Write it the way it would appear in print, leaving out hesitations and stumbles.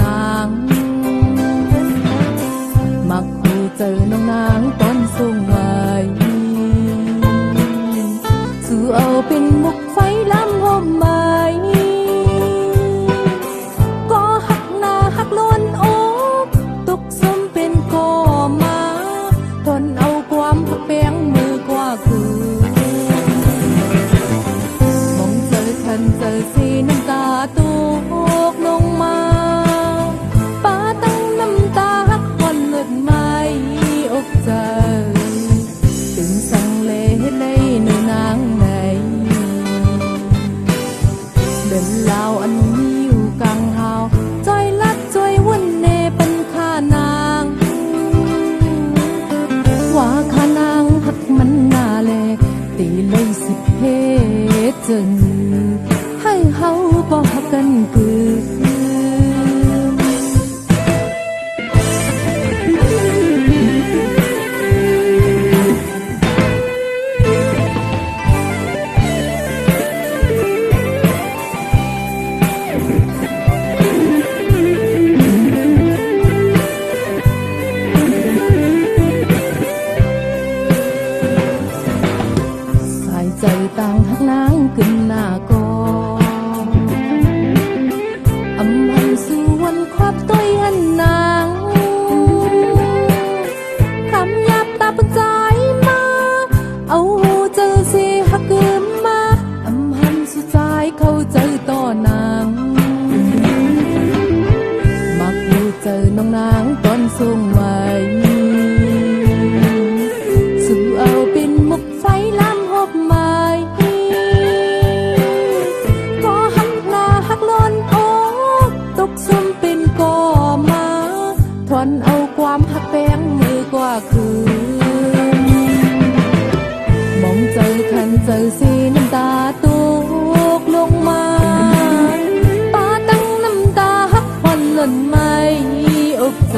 นางมักหูเจอน้องนางตอนสูงวัยสู่เอาเป็นมุกไฟล้ำห่มไม้ก็หักหน้าหักล้นอกตกสมเป็นก่อมาทนเอาความหักแป้งมือกว่าคือมองเจอทันเจอสีน้ำตาตกลงมาป้าตั้งน้ำตาหักคนเลือดไม่อกใจถึงสั่งเล่ในหนูนางไหนเดินลาวอันนี้อยู่กลางหาวจอยลัดจอยวุ่นเนปันข้านางว่าข้านางหักมันน่าแลตีเลยสิเพจนให้เฮาบ่หักกันคือใจต่างหักนางขึ้นหน้ากองอำพันสู่วันครอบตัวยันนางคำหยาบตาปัญใจมาเอาหูเจอสิหักเกินมาอำพันสู่ใจเข้าใจต่อนางมักหูเจอน้องนางตอนสูงวัยสู่เอาเป็นมุกไฟล้ำหอบมาทนเอาความหักแป้งมือกว่าคืนมองเจอทันเจอสีน้ำตาตกลงมาป้าตั้งน้ำตาหักผ่อนหล่นไม่อกใจ